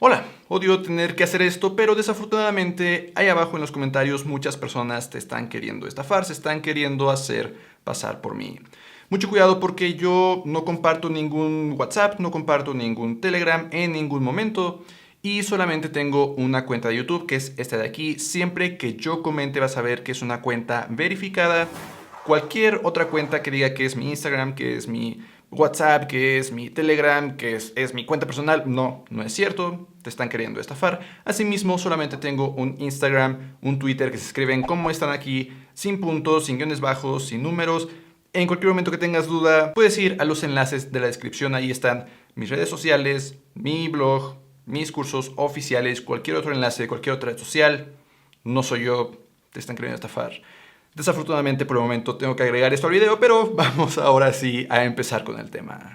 Hola, odio tener que hacer esto, pero desafortunadamente ahí abajo en los comentarios muchas personas te están queriendo estafar, se están queriendo hacer pasar por mí. Mucho cuidado porque yo no comparto ningún WhatsApp, no comparto ningún Telegram en ningún momento y solamente tengo una cuenta de YouTube que es esta de aquí. Siempre que yo comente vas a ver que es una cuenta verificada. Cualquier otra cuenta que diga que es mi Instagram, que es mi WhatsApp, que es mi Telegram, que es mi cuenta personal, no es cierto, te están queriendo estafar. Asimismo, solamente tengo un Instagram, un Twitter que se escriben como están aquí, sin puntos, sin guiones bajos, sin números. En cualquier momento que tengas duda, puedes ir a los enlaces de la descripción, ahí están mis redes sociales, mi blog, mis cursos oficiales, cualquier otro enlace, cualquier otra red social. No soy yo, te están queriendo estafar. Desafortunadamente por el momento tengo que agregar esto al video, pero vamos ahora sí a empezar con el tema.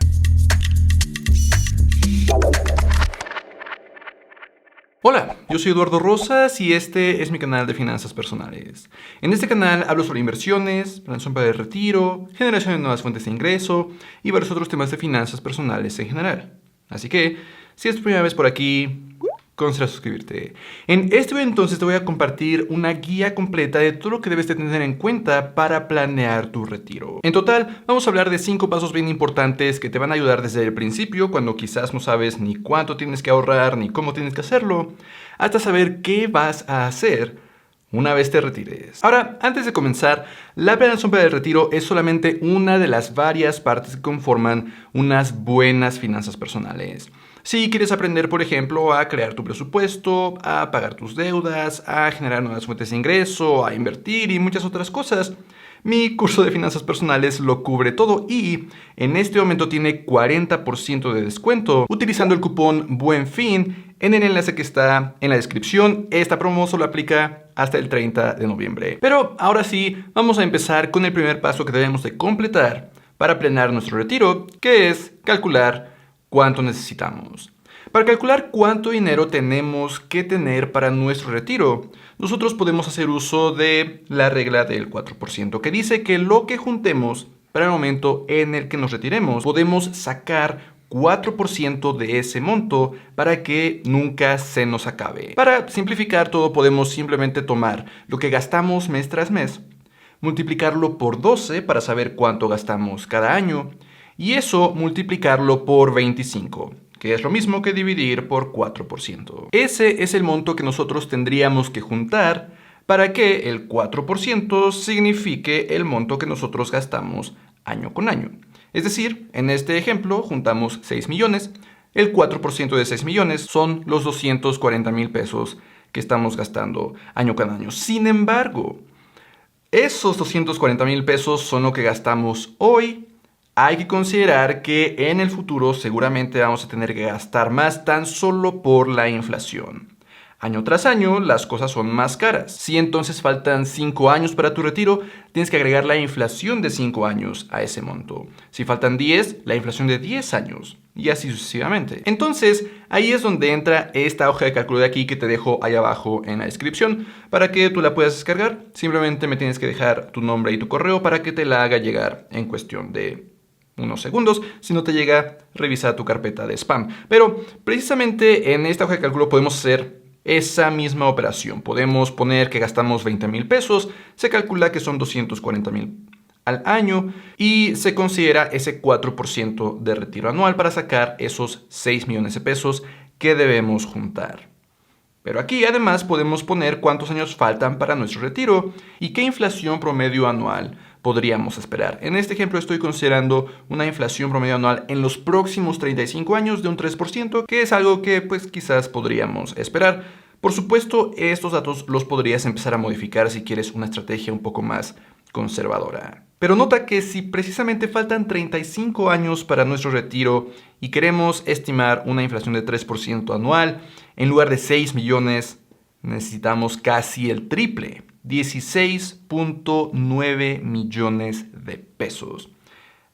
Hola, yo soy Eduardo Rosas y este es mi canal de finanzas personales. En este canal hablo sobre inversiones, planeación para el retiro, generación de nuevas fuentes de ingreso y varios otros temas de finanzas personales en general. Así que, si es tu primera vez por aquí, considera suscribirte. En este video entonces te voy a compartir una guía completa de todo lo que debes de tener en cuenta para planear tu retiro. En total, vamos a hablar de 5 pasos bien importantes que te van a ayudar desde el principio, cuando quizás no sabes ni cuánto tienes que ahorrar ni cómo tienes que hacerlo, hasta saber qué vas a hacer una vez te retires. Ahora, antes de comenzar, la planeación para el retiro es solamente una de las varias partes que conforman unas buenas finanzas personales. Si quieres aprender, por ejemplo, a crear tu presupuesto, a pagar tus deudas, a generar nuevas fuentes de ingreso, a invertir y muchas otras cosas, mi curso de finanzas personales lo cubre todo y en este momento tiene 40% de descuento utilizando el cupón BUENFIN en el enlace que está en la descripción. Esta promo solo aplica hasta el 30 de noviembre. Pero ahora sí, vamos a empezar con el primer paso que debemos de completar para planear nuestro retiro, que es calcular cuánto necesitamos. Para calcular cuánto dinero tenemos que tener para nuestro retiro, nosotros podemos hacer uso de la regla del 4%, que dice que lo que juntemos para el momento en el que nos retiremos, podemos sacar 4% de ese monto para que nunca se nos acabe. Para simplificar todo, podemos simplemente tomar lo que gastamos mes tras mes, multiplicarlo por 12 para saber cuánto gastamos cada año, y eso multiplicarlo por 25, que es lo mismo que dividir por 4%. Ese es el monto que nosotros tendríamos que juntar para que el 4% signifique el monto que nosotros gastamos año con año. Es decir, en este ejemplo juntamos 6 millones, el 4% de 6 millones son los 240,000 pesos que estamos gastando año con año. Sin embargo, esos 240,000 pesos son lo que gastamos hoy. Hay que considerar que en el futuro seguramente vamos a tener que gastar más tan solo por la inflación. Año tras año las cosas son más caras. Si entonces faltan 5 años para tu retiro, tienes que agregar la inflación de 5 años a ese monto. Si faltan 10, la inflación de 10 años. Y así sucesivamente. Entonces, ahí es donde entra esta hoja de cálculo de aquí que te dejo ahí abajo en la descripción para que tú la puedas descargar. Simplemente me tienes que dejar tu nombre y tu correo para que te la haga llegar en cuestión de unos segundos. Si no te llega, revisa tu carpeta de spam. Pero precisamente en esta hoja de cálculo podemos hacer esa misma operación. Podemos poner que gastamos 20,000 pesos, se calcula que son 240,000 al año y se considera ese 4% de retiro anual para sacar esos 6 millones de pesos que debemos juntar. Pero aquí además podemos poner cuántos años faltan para nuestro retiro y qué inflación promedio anual podríamos esperar. En este ejemplo estoy considerando una inflación promedio anual en los próximos 35 años de un 3%, que es algo que pues quizás podríamos esperar. Por supuesto, estos datos los podrías empezar a modificar si quieres una estrategia un poco más conservadora. Pero nota que si precisamente faltan 35 años para nuestro retiro y queremos estimar una inflación de 3% anual, en lugar de 6 millones, necesitamos casi el triple, 16,9 millones de pesos.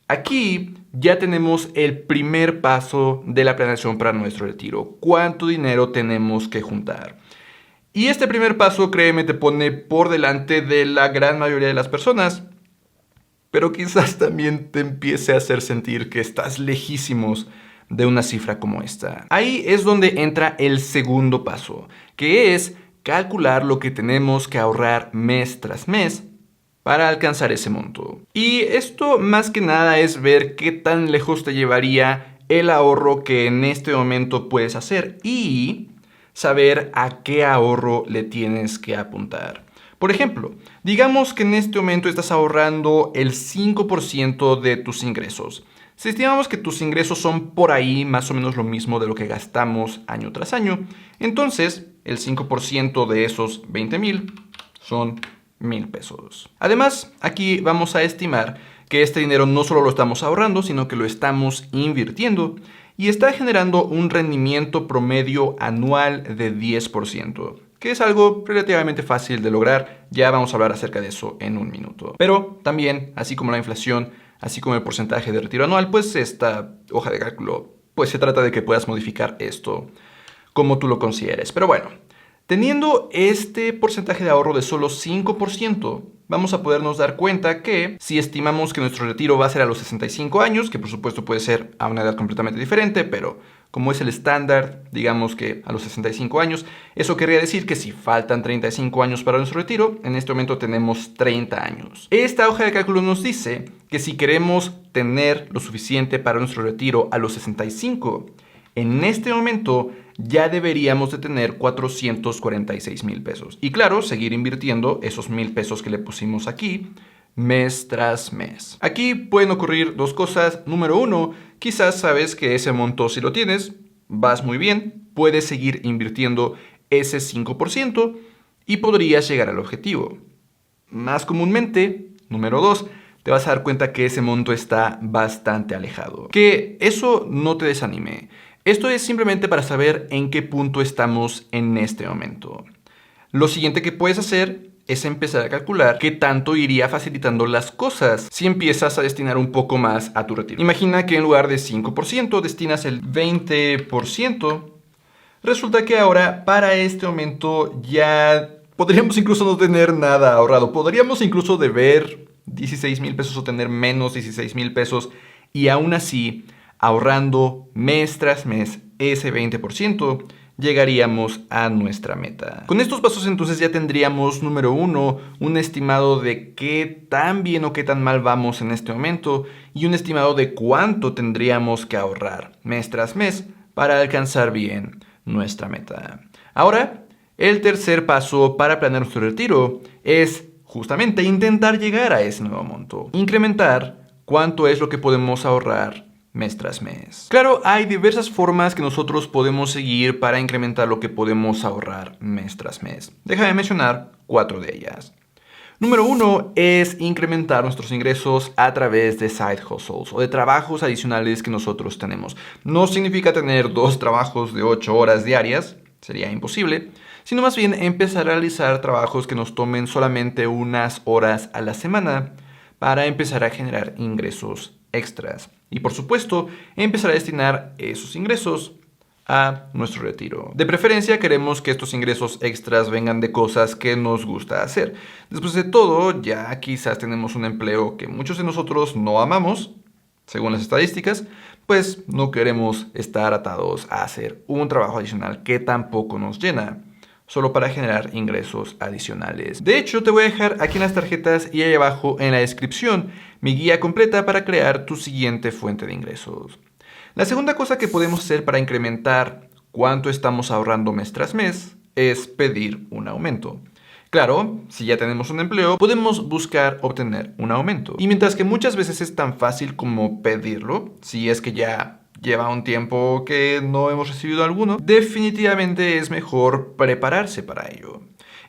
Aquí ya tenemos el primer paso de la planeación para nuestro retiro. ¿Cuánto dinero tenemos que juntar? Y este primer paso, créeme, te pone por delante de la gran mayoría de las personas, pero quizás también te empiece a hacer sentir que estás lejísimos de una cifra como esta. Ahí es donde entra el segundo paso, que es calcular lo que tenemos que ahorrar mes tras mes para alcanzar ese monto. Y esto más que nada es ver qué tan lejos te llevaría el ahorro que en este momento puedes hacer y saber a qué ahorro le tienes que apuntar. Por ejemplo, digamos que en este momento estás ahorrando el 5% de tus ingresos. Si estimamos que tus ingresos son por ahí más o menos lo mismo de lo que gastamos año tras año, entonces el 5% de esos 20,000 son 1,000 pesos. Además, aquí vamos a estimar que este dinero no solo lo estamos ahorrando, sino que lo estamos invirtiendo y está generando un rendimiento promedio anual de 10%, que es algo relativamente fácil de lograr. Ya vamos a hablar acerca de eso en un minuto. Pero también, así como la inflación, así como el porcentaje de retiro anual, pues esta hoja de cálculo, pues se trata de que puedas modificar esto como tú lo consideres. Pero bueno, teniendo este porcentaje de ahorro de solo 5%, vamos a podernos dar cuenta que si estimamos que nuestro retiro va a ser a los 65 años, que por supuesto puede ser a una edad completamente diferente, pero como es el estándar, digamos que a los 65 años, eso querría decir que si faltan 35 años para nuestro retiro, en este momento tenemos 30 años. Esta hoja de cálculo nos dice que si queremos tener lo suficiente para nuestro retiro a los 65, en este momento ya deberíamos de tener 446,000 pesos. Y claro, seguir invirtiendo esos 1,000 pesos que le pusimos aquí mes tras mes. Aquí pueden ocurrir dos cosas. Número uno, quizás sabes que ese monto, si lo tienes, vas muy bien, puedes seguir invirtiendo ese 5% y podrías llegar al objetivo. Más comúnmente, número dos, te vas a dar cuenta que ese monto está bastante alejado. Que eso no te desanime. Esto es simplemente para saber en qué punto estamos en este momento. Lo siguiente que puedes hacer es empezar a calcular qué tanto iría facilitando las cosas si empiezas a destinar un poco más a tu retiro. Imagina que en lugar de 5% destinas el 20%. Resulta que ahora para este momento ya podríamos incluso no tener nada ahorrado. Podríamos incluso deber 16,000 pesos o tener menos 16,000 pesos y aún así, ahorrando mes tras mes ese 20%, llegaríamos a nuestra meta. Con estos pasos entonces ya tendríamos, número uno, un estimado de qué tan bien o qué tan mal vamos en este momento y un estimado de cuánto tendríamos que ahorrar mes tras mes para alcanzar bien nuestra meta. Ahora, el tercer paso para planear nuestro retiro es justamente intentar llegar a ese nuevo monto. Incrementar cuánto es lo que podemos ahorrar mes tras mes. Claro, hay diversas formas que nosotros podemos seguir para incrementar lo que podemos ahorrar mes tras mes. Déjame mencionar 4 de ellas. Número 1 es incrementar nuestros ingresos a través de side hustles o de trabajos adicionales que nosotros tenemos. No significa tener 2 trabajos de 8 horas diarias, sería imposible, sino más bien empezar a realizar trabajos que nos tomen solamente unas horas a la semana para empezar a generar ingresos extras. Y por supuesto, empezar a destinar esos ingresos a nuestro retiro. De preferencia, queremos que estos ingresos extras vengan de cosas que nos gusta hacer. Después de todo, ya quizás tenemos un empleo que muchos de nosotros no amamos, según las estadísticas, pues no queremos estar atados a hacer un trabajo adicional que tampoco nos llena, solo para generar ingresos adicionales. De hecho, te voy a dejar aquí en las tarjetas y ahí abajo en la descripción mi guía completa para crear tu siguiente fuente de ingresos. La segunda cosa que podemos hacer para incrementar cuánto estamos ahorrando mes tras mes es pedir un aumento. Claro, si ya tenemos un empleo, podemos buscar obtener un aumento. Y mientras que muchas veces es tan fácil como pedirlo, si es que ya lleva un tiempo que no hemos recibido alguno, definitivamente es mejor prepararse para ello.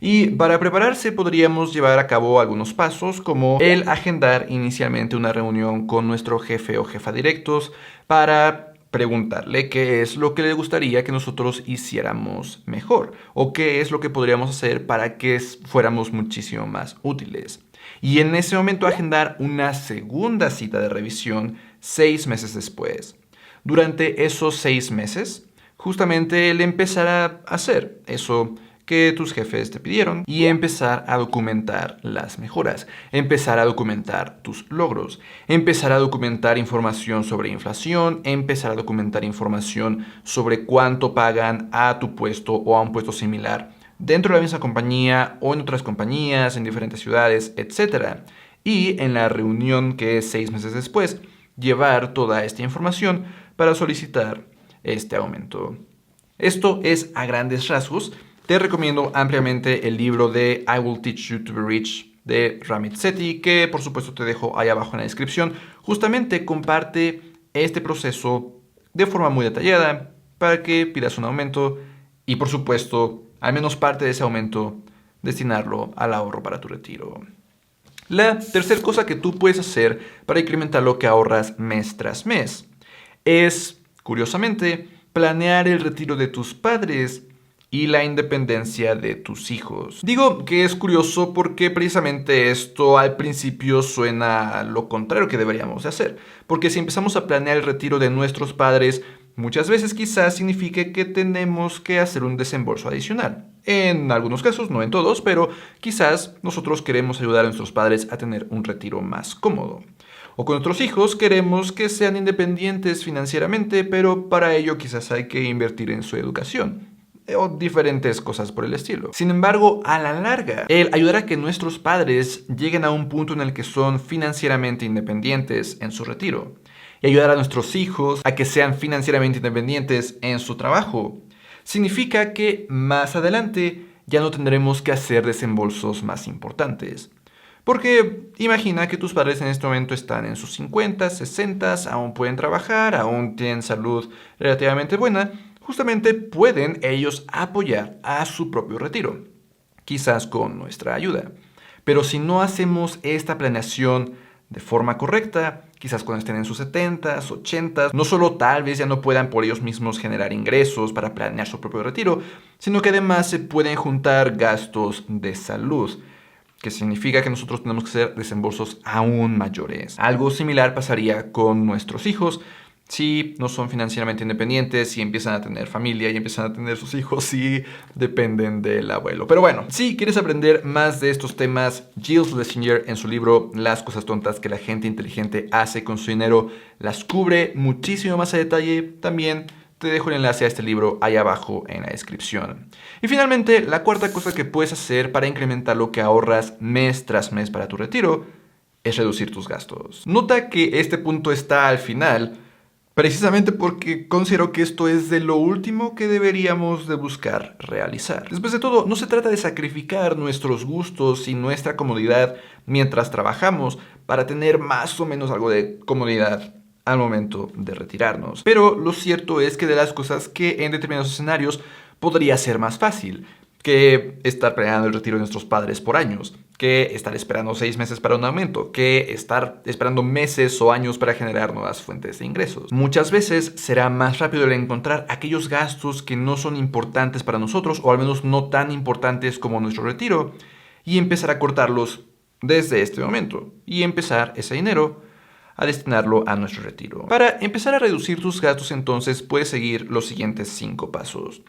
Y para prepararse podríamos llevar a cabo algunos pasos como el agendar inicialmente una reunión con nuestro jefe o jefa directos para preguntarle qué es lo que le gustaría que nosotros hiciéramos mejor o qué es lo que podríamos hacer para que fuéramos muchísimo más útiles. Y en ese momento agendar una segunda cita de revisión 6 meses después. Durante esos 6 meses, justamente él empezará a hacer eso que tus jefes te pidieron y empezar a documentar las mejoras, empezar a documentar tus logros, empezar a documentar información sobre inflación, empezar a documentar información sobre cuánto pagan a tu puesto o a un puesto similar dentro de la misma compañía o en otras compañías, en diferentes ciudades, etc. Y en la reunión que es 6 meses después, llevar toda esta información para solicitar este aumento. Esto es a grandes rasgos. Te recomiendo ampliamente el libro de I Will Teach You to Be Rich de Ramit Sethi, que por supuesto te dejo ahí abajo en la descripción. Justamente comparte este proceso de forma muy detallada para que pidas un aumento y por supuesto, al menos parte de ese aumento, destinarlo al ahorro para tu retiro. La tercera cosa que tú puedes hacer para incrementar lo que ahorras mes tras mes es, curiosamente, planear el retiro de tus padres y la independencia de tus hijos. Digo que es curioso porque precisamente esto al principio suena a lo contrario que deberíamos de hacer. Porque si empezamos a planear el retiro de nuestros padres, muchas veces quizás signifique que tenemos que hacer un desembolso adicional. En algunos casos, no en todos, pero quizás nosotros queremos ayudar a nuestros padres a tener un retiro más cómodo. O con nuestros hijos queremos que sean independientes financieramente, pero para ello quizás hay que invertir en su educación. O diferentes cosas por el estilo. Sin embargo, a la larga, el ayudar a que nuestros padres lleguen a un punto en el que son financieramente independientes en su retiro y ayudar a nuestros hijos a que sean financieramente independientes en su trabajo, significa que más adelante ya no tendremos que hacer desembolsos más importantes. Porque imagina que tus padres en este momento están en sus 50, 60, aún pueden trabajar, aún tienen salud relativamente buena, justamente pueden ellos apoyar a su propio retiro, quizás con nuestra ayuda. Pero si no hacemos esta planeación de forma correcta, quizás cuando estén en sus 70s, 80s, no solo tal vez ya no puedan por ellos mismos generar ingresos para planear su propio retiro, sino que además se pueden juntar gastos de salud, que significa que nosotros tenemos que hacer desembolsos aún mayores. Algo similar pasaría con nuestros hijos. Si no son financieramente independientes, si empiezan a tener familia y empiezan a tener sus hijos, sí dependen del abuelo. Pero bueno, si quieres aprender más de estos temas, Gill Schlesinger en su libro Las cosas tontas que la gente inteligente hace con su dinero las cubre muchísimo más a detalle. También te dejo el enlace a este libro ahí abajo en la descripción. Y finalmente, la cuarta cosa que puedes hacer para incrementar lo que ahorras mes tras mes para tu retiro es reducir tus gastos. Nota que este punto está al final, precisamente porque considero que esto es de lo último que deberíamos de buscar realizar. Después de todo, no se trata de sacrificar nuestros gustos y nuestra comodidad mientras trabajamos para tener más o menos algo de comodidad al momento de retirarnos. Pero lo cierto es que de las cosas que en determinados escenarios podría ser más fácil que estar planeando el retiro de nuestros padres por años, que estar esperando 6 meses para un aumento, que estar esperando meses o años para generar nuevas fuentes de ingresos. Muchas veces será más rápido el encontrar aquellos gastos que no son importantes para nosotros, o al menos no tan importantes como nuestro retiro, y empezar a cortarlos desde este momento, y empezar ese dinero a destinarlo a nuestro retiro. Para empezar a reducir tus gastos, entonces, puedes seguir los siguientes 5 pasos.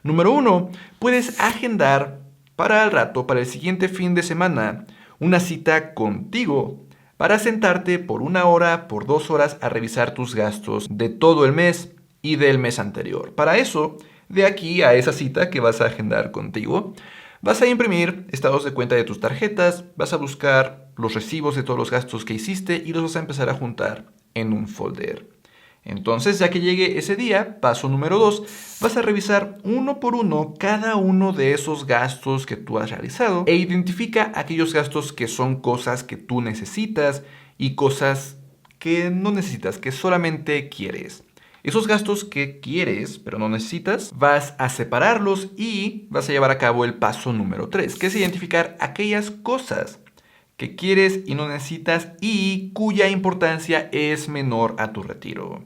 Número 1, puedes agendar para el rato, para el siguiente fin de semana, una cita contigo para sentarte por 1 hora, por 2 horas a revisar tus gastos de todo el mes y del mes anterior. Para eso, de aquí a esa cita que vas a agendar contigo, vas a imprimir estados de cuenta de tus tarjetas, vas a buscar los recibos de todos los gastos que hiciste y los vas a empezar a juntar en un folder. Entonces, ya que llegue ese día, paso número 2, vas a revisar uno por uno cada uno de esos gastos que tú has realizado e identifica aquellos gastos que son cosas que tú necesitas y cosas que no necesitas, que solamente quieres. Esos gastos que quieres pero no necesitas, vas a separarlos y vas a llevar a cabo el paso número 3, que es identificar aquellas cosas que quieres y no necesitas y cuya importancia es menor a tu retiro.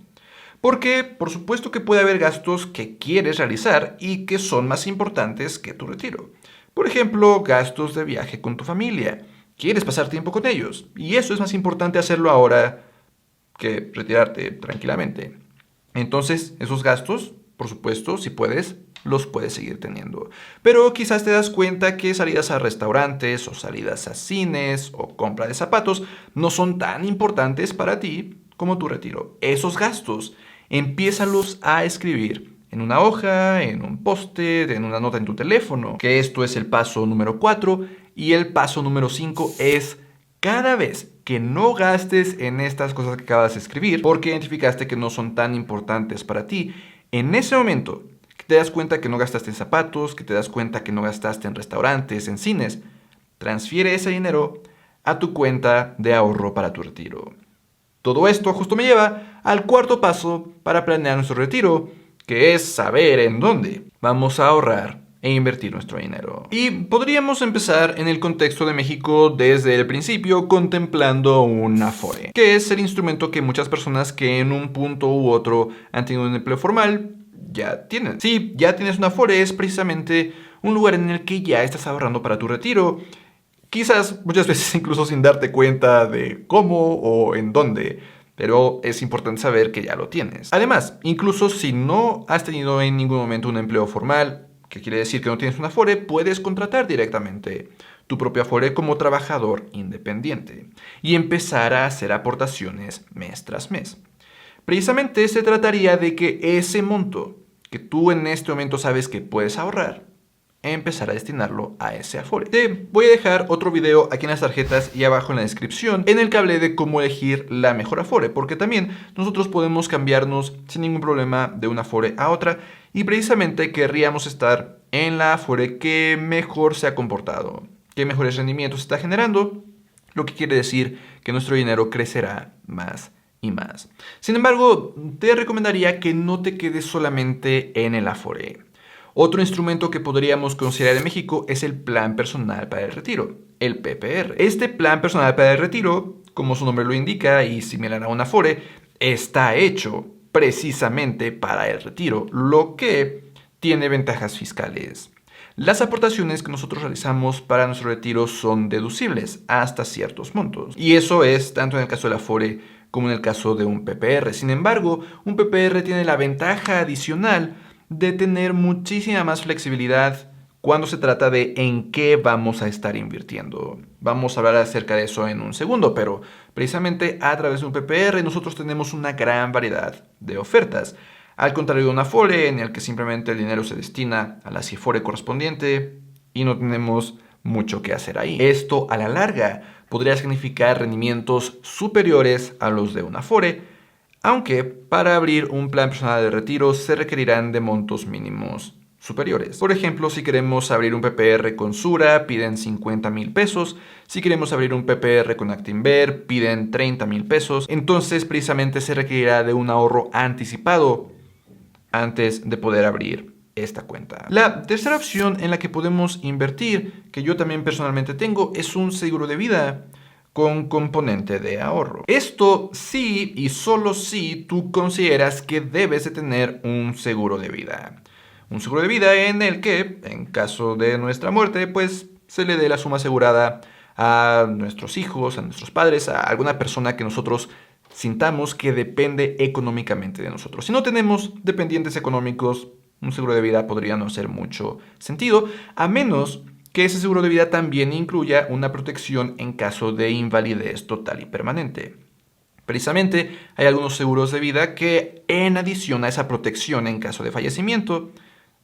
Porque, por supuesto que puede haber gastos que quieres realizar y que son más importantes que tu retiro. Por ejemplo, gastos de viaje con tu familia. Quieres pasar tiempo con ellos y eso es más importante hacerlo ahora que retirarte tranquilamente. Entonces, esos gastos, por supuesto, si puedes, los puedes seguir teniendo. Pero quizás te das cuenta que salidas a restaurantes o salidas a cines o compra de zapatos no son tan importantes para ti como tu retiro. Esos gastos, empiézalos a escribir en una hoja, en un post-it, en una nota en tu teléfono, que esto es el paso número 4, y el paso número 5 es cada vez que no gastes en estas cosas que acabas de escribir, porque identificaste que no son tan importantes para ti, en ese momento que te das cuenta que no gastaste en zapatos, que te das cuenta que no gastaste en restaurantes, en cines, transfiere ese dinero a tu cuenta de ahorro para tu retiro. Todo esto justo me lleva al cuarto paso para planear nuestro retiro, que es saber en dónde vamos a ahorrar e invertir nuestro dinero. Y podríamos empezar en el contexto de México desde el principio contemplando un Afore, que es el instrumento que muchas personas que en un punto u otro han tenido un empleo formal ya tienen. Si ya tienes un Afore, es precisamente un lugar en el que ya estás ahorrando para tu retiro, quizás muchas veces incluso sin darte cuenta de cómo o en dónde, pero es importante saber que ya lo tienes. Además, incluso si no has tenido en ningún momento un empleo formal, que quiere decir que no tienes un Afore, puedes contratar directamente tu propio Afore como trabajador independiente y empezar a hacer aportaciones mes tras mes. Precisamente se trataría de que ese monto que tú en este momento sabes que puedes ahorrar, empezar a destinarlo a ese Afore. Te voy a dejar otro video aquí en las tarjetas y abajo en la descripción en el que hablé de cómo elegir la mejor Afore, porque también nosotros podemos cambiarnos sin ningún problema de una Afore a otra y precisamente querríamos estar en la Afore que mejor se ha comportado, que mejores rendimientos está generando, lo que quiere decir que nuestro dinero crecerá más y más. Sin embargo, te recomendaría que no te quedes solamente en el Afore. Otro instrumento que podríamos considerar en México es el Plan Personal para el Retiro, el PPR. Este Plan Personal para el Retiro, como su nombre lo indica y similar a un Afore, está hecho precisamente para el retiro, lo que tiene ventajas fiscales. Las aportaciones que nosotros realizamos para nuestro retiro son deducibles hasta ciertos montos. Y eso es tanto en el caso del Afore como en el caso de un PPR. Sin embargo, un PPR tiene la ventaja adicional de tener muchísima más flexibilidad cuando se trata de en qué vamos a estar invirtiendo. Vamos a hablar acerca de eso en un segundo, pero precisamente a través de un PPR nosotros tenemos una gran variedad de ofertas. Al contrario de un Afore, en el que simplemente el dinero se destina a la CIFORE correspondiente y no tenemos mucho que hacer ahí. Esto a la larga podría significar rendimientos superiores a los de un Afore, aunque para abrir un plan personal de retiro se requerirán de montos mínimos superiores. Por ejemplo, si queremos abrir un PPR con Sura, piden 50,000 pesos. Si queremos abrir un PPR con Actinver, piden 30,000 pesos. Entonces, precisamente se requerirá de un ahorro anticipado antes de poder abrir esta cuenta. La tercera opción en la que podemos invertir, que yo también personalmente tengo, es un seguro de vida con componente de ahorro. Esto sí y solo si tú consideras que debes de tener un seguro de vida. Un seguro de vida en el que, en caso de nuestra muerte, pues se le dé la suma asegurada a nuestros hijos, a nuestros padres, a alguna persona que nosotros sintamos que depende económicamente de nosotros. Si no tenemos dependientes económicos, un seguro de vida podría no hacer mucho sentido, a menos que ese seguro de vida también incluya una protección en caso de invalidez total y permanente. Precisamente hay algunos seguros de vida que, en adición a esa protección en caso de fallecimiento,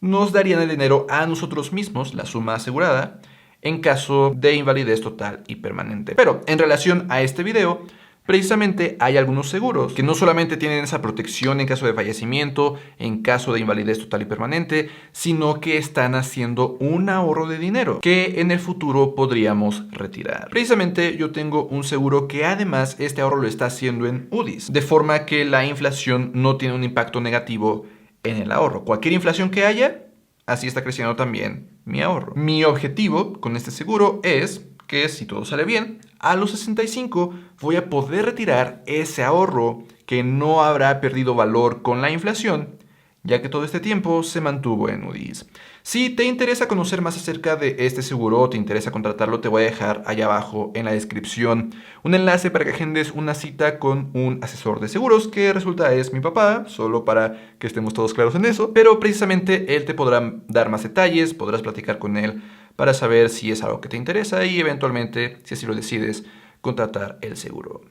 nos darían el dinero a nosotros mismos, la suma asegurada, en caso de invalidez total y permanente. Pero en relación a este video, precisamente hay algunos seguros que no solamente tienen esa protección en caso de fallecimiento, en caso de invalidez total y permanente, sino que están haciendo un ahorro de dinero que en el futuro podríamos retirar. Precisamente yo tengo un seguro que además este ahorro lo está haciendo en UDIs, de forma que la inflación no tiene un impacto negativo en el ahorro. Cualquier inflación que haya, así está creciendo también mi ahorro. Mi objetivo con este seguro es que, si todo sale bien, a los 65 voy a poder retirar ese ahorro que no habrá perdido valor con la inflación ya que todo este tiempo se mantuvo en UDIs. Si te interesa conocer más acerca de este seguro o te interesa contratarlo, te voy a dejar allá abajo en la descripción un enlace para que agendes una cita con un asesor de seguros, que resulta es mi papá, solo para que estemos todos claros en eso, pero precisamente él te podrá dar más detalles, podrás platicar con él para saber si es algo que te interesa y eventualmente, si así lo decides, contratar el seguro.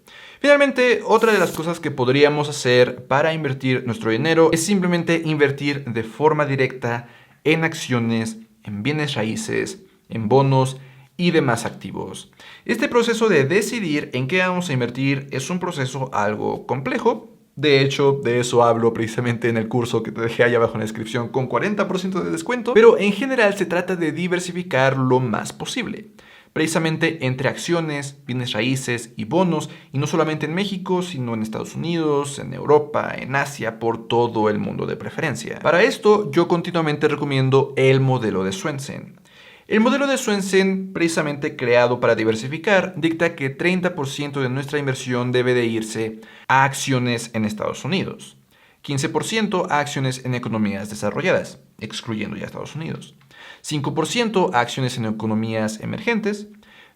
Finalmente, otra de las cosas que podríamos hacer para invertir nuestro dinero es simplemente invertir de forma directa en acciones, en bienes raíces, en bonos y demás activos. Este proceso de decidir en qué vamos a invertir es un proceso algo complejo. De hecho, de eso hablo precisamente en el curso que te dejé ahí abajo en la descripción con 40% de descuento, pero en general se trata de diversificar lo más posible, precisamente entre acciones, bienes raíces y bonos, y no solamente en México, sino en Estados Unidos, en Europa, en Asia, por todo el mundo de preferencia. Para esto, yo continuamente recomiendo el modelo de Swensen. El modelo de Swensen, precisamente creado para diversificar, dicta que 30% de nuestra inversión debe de irse a acciones en Estados Unidos, 15% a acciones en economías desarrolladas, excluyendo ya Estados Unidos, 5% a acciones en economías emergentes,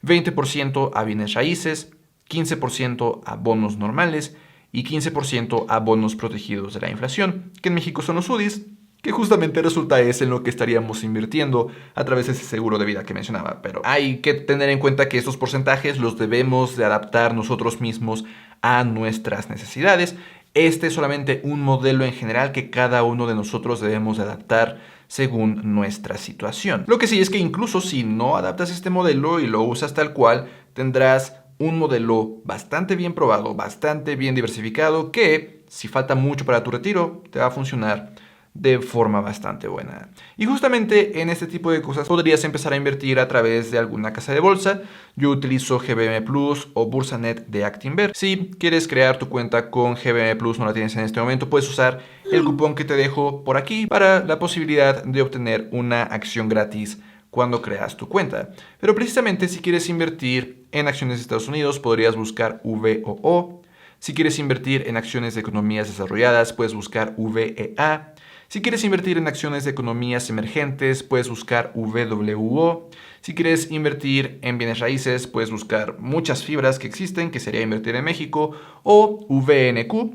20% a bienes raíces, 15% a bonos normales y 15% a bonos protegidos de la inflación, que en México son los UDIs, que justamente resulta es en lo que estaríamos invirtiendo a través de ese seguro de vida que mencionaba. Pero hay que tener en cuenta que estos porcentajes los debemos de adaptar nosotros mismos a nuestras necesidades. Este es solamente un modelo en general que cada uno de nosotros debemos de adaptar según nuestra situación. Lo que sí es que incluso si no adaptas este modelo y lo usas tal cual, tendrás un modelo bastante bien probado, bastante bien diversificado, que si falta mucho para tu retiro, te va a funcionar de forma bastante buena. Y justamente en este tipo de cosas podrías empezar a invertir a través de alguna casa de bolsa. Yo utilizo GBM Plus o Bursanet de Actinver. Si quieres crear tu cuenta con GBM Plus, no la tienes en este momento, puedes usar el cupón que te dejo por aquí para la posibilidad de obtener una acción gratis cuando creas tu cuenta. Pero precisamente si quieres invertir en acciones de Estados Unidos, podrías buscar VOO. Si quieres invertir en acciones de economías desarrolladas, puedes buscar VEA. Si quieres invertir en acciones de economías emergentes, puedes buscar VWO. Si quieres invertir en bienes raíces, puedes buscar muchas fibras que existen, que sería invertir en México, o VNQ,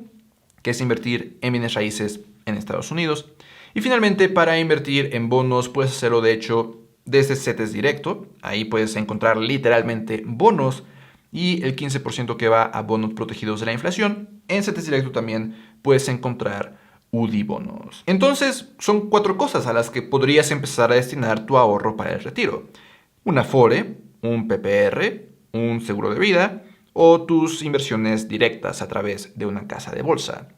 que es invertir en bienes raíces en Estados Unidos. Y finalmente, para invertir en bonos, puedes hacerlo de hecho desde CETES Directo. Ahí puedes encontrar literalmente bonos y el 15% que va a bonos protegidos de la inflación. En CETES Directo también puedes encontrar UDI bonos. Entonces, son 4 cosas a las que podrías empezar a destinar tu ahorro para el retiro: un Afore, un PPR, un seguro de vida o tus inversiones directas a través de una casa de bolsa.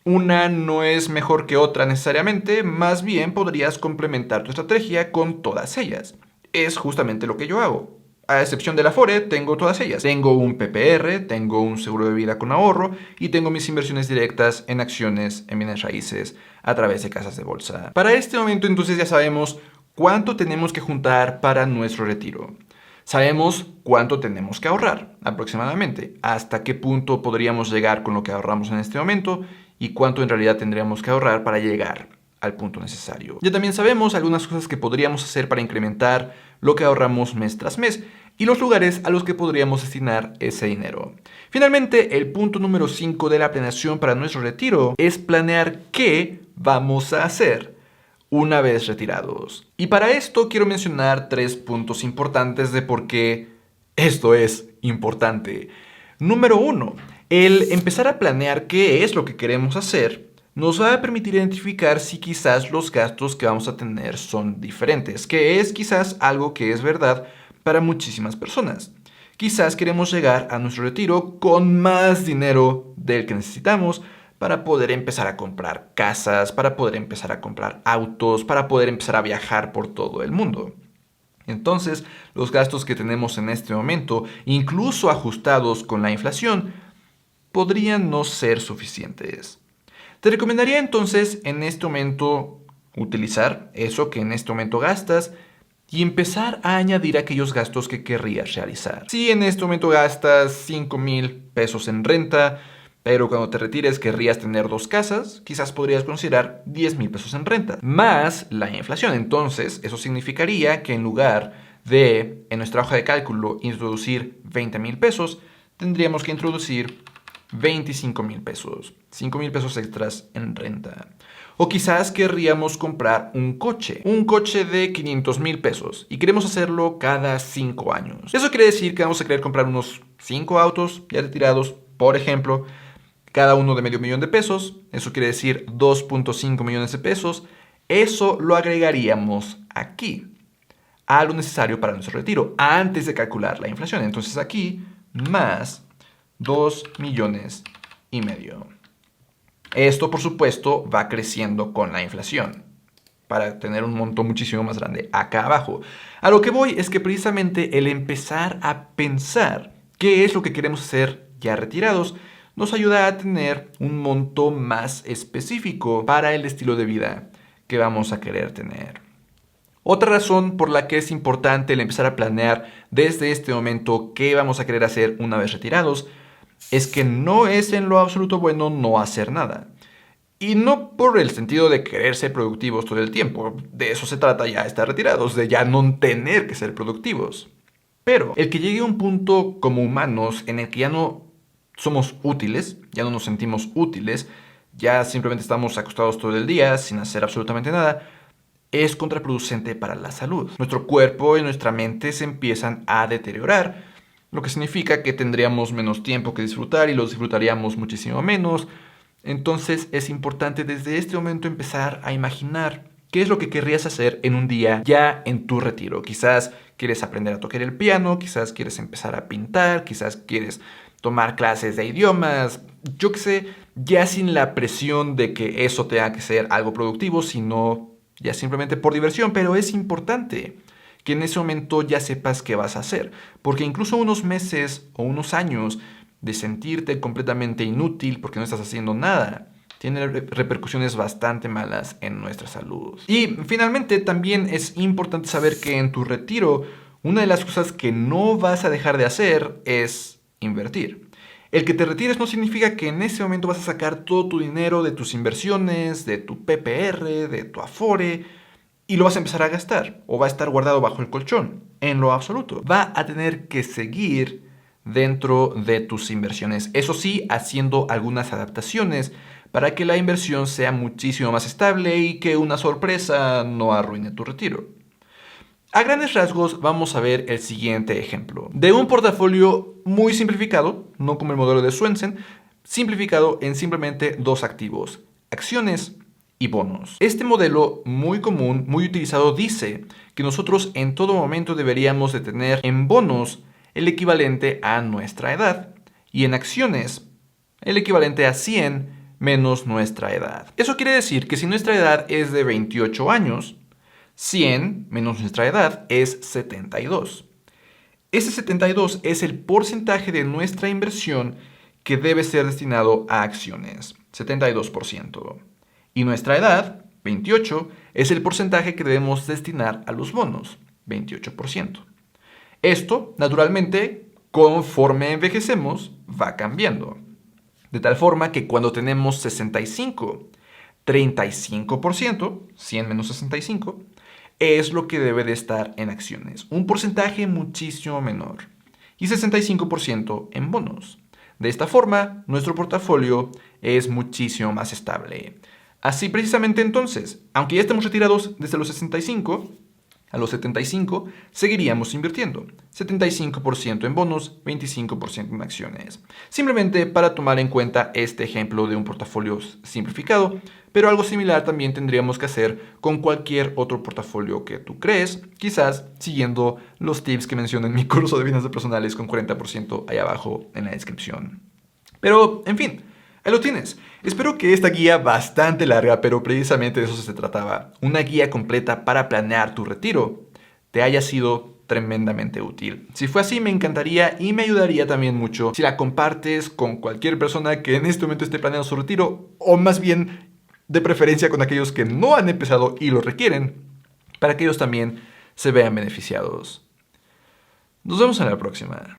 Una no es mejor que otra necesariamente, más bien podrías complementar tu estrategia con todas ellas. Es justamente lo que yo hago. A excepción del Afore, tengo todas ellas. Tengo un PPR, tengo un seguro de vida con ahorro y tengo mis inversiones directas en acciones, en bienes raíces, a través de casas de bolsa. Para este momento entonces ya sabemos cuánto tenemos que juntar para nuestro retiro. Sabemos cuánto tenemos que ahorrar aproximadamente, hasta qué punto podríamos llegar con lo que ahorramos en este momento y cuánto en realidad tendríamos que ahorrar para llegar al punto necesario. Ya también sabemos algunas cosas que podríamos hacer para incrementar lo que ahorramos mes tras mes y los lugares a los que podríamos destinar ese dinero. Finalmente, el punto número 5 de la planeación para nuestro retiro es planear qué vamos a hacer una vez retirados. Y para esto quiero mencionar 3 puntos importantes de por qué esto es importante. Número 1, el empezar a planear qué es lo que queremos hacer nos va a permitir identificar si quizás los gastos que vamos a tener son diferentes, que es quizás algo que es verdad para muchísimas personas. Quizás queremos llegar a nuestro retiro con más dinero del que necesitamos para poder empezar a comprar casas, para poder empezar a comprar autos, para poder empezar a viajar por todo el mundo. Entonces, los gastos que tenemos en este momento, incluso ajustados con la inflación, podrían no ser suficientes. Te recomendaría entonces en este momento utilizar eso que en este momento gastas y empezar a añadir aquellos gastos que querrías realizar. Si en este momento gastas 5,000 pesos en renta, Pero cuando te retires querrías tener 2 casas, quizás podrías considerar 10,000 pesos en renta, más la inflación. Entonces, eso significaría que en lugar de, en nuestra hoja de cálculo, introducir 20,000 pesos, tendríamos que introducir 25,000 pesos, 5,000 pesos extras en renta. O quizás querríamos comprar un coche de 500,000 pesos y queremos hacerlo cada 5 años. Eso quiere decir que vamos a querer comprar unos 5 autos ya retirados, por ejemplo, cada uno de $500,000 de pesos. Eso quiere decir 2.5 millones de pesos. Eso lo agregaríamos aquí a lo necesario para nuestro retiro antes de calcular la inflación. Entonces aquí más 2,5 millones. Esto, por supuesto, va creciendo con la inflación para tener un monto muchísimo más grande acá abajo. A lo que voy es que precisamente el empezar a pensar qué es lo que queremos hacer ya retirados nos ayuda a tener un monto más específico para el estilo de vida que vamos a querer tener. Otra razón por la que es importante el empezar a planear desde este momento qué vamos a querer hacer una vez retirados es que no es en lo absoluto bueno no hacer nada. Y no por el sentido de querer ser productivos todo el tiempo. De eso se trata ya estar retirados, de ya no tener que ser productivos. Pero el que llegue a un punto como humanos en el que ya no somos útiles, ya no nos sentimos útiles, ya simplemente estamos acostados todo el día sin hacer absolutamente nada, es contraproducente para la salud. Nuestro cuerpo y nuestra mente se empiezan a deteriorar, lo que significa que tendríamos menos tiempo que disfrutar y lo disfrutaríamos muchísimo menos. Entonces es importante desde este momento empezar a imaginar qué es lo que querrías hacer en un día ya en tu retiro. Quizás quieres aprender a tocar el piano, quizás quieres empezar a pintar, quizás quieres tomar clases de idiomas, yo qué sé, ya sin la presión de que eso tenga que ser algo productivo, sino ya simplemente por diversión. Pero es importante que en ese momento ya sepas qué vas a hacer, porque incluso unos meses o unos años de sentirte completamente inútil porque no estás haciendo nada tiene repercusiones bastante malas en nuestra salud. Y finalmente también es importante saber que en tu retiro una de las cosas que no vas a dejar de hacer es invertir. El que te retires no significa que en ese momento vas a sacar todo tu dinero de tus inversiones, de tu PPR, de tu Afore, y lo vas a empezar a gastar, o va a estar guardado bajo el colchón. En lo absoluto. Va a tener que seguir dentro de tus inversiones. Eso sí, haciendo algunas adaptaciones para que la inversión sea muchísimo más estable y que una sorpresa no arruine tu retiro. A grandes rasgos vamos a ver el siguiente ejemplo de un portafolio muy simplificado, no como el modelo de Swensen, simplificado en simplemente 2 activos, acciones y bonos. Este modelo muy común, muy utilizado, dice que nosotros en todo momento deberíamos de tener en bonos el equivalente a nuestra edad y en acciones el equivalente a 100 menos nuestra edad. Eso quiere decir que si nuestra edad es de 28 años, 100 menos nuestra edad es 72. Ese 72 es el porcentaje de nuestra inversión que debe ser destinado a acciones, 72%. Y nuestra edad, 28, es el porcentaje que debemos destinar a los bonos, 28%. Esto, naturalmente, conforme envejecemos, va cambiando. De tal forma que cuando tenemos 65, 35%, 100 menos 65, es lo que debe de estar en acciones. Un porcentaje muchísimo menor. Y 65% en bonos. De esta forma, nuestro portafolio es muchísimo más estable. Así precisamente entonces, aunque ya estemos retirados desde los 65, a los 75 seguiríamos invirtiendo. 75% en bonos, 25% en acciones. Simplemente para tomar en cuenta este ejemplo de un portafolio simplificado, pero algo similar también tendríamos que hacer con cualquier otro portafolio que tú crees, quizás siguiendo los tips que menciono en mi curso de finanzas personales con 40% ahí abajo en la descripción. Pero, en fin, ahí lo tienes. Espero que esta guía bastante larga, pero precisamente de eso se trataba, una guía completa para planear tu retiro, te haya sido tremendamente útil. Si fue así, me encantaría y me ayudaría también mucho si la compartes con cualquier persona que en este momento esté planeando su retiro, o más bien, de preferencia con aquellos que no han empezado y lo requieren, para que ellos también se vean beneficiados. Nos vemos en la próxima.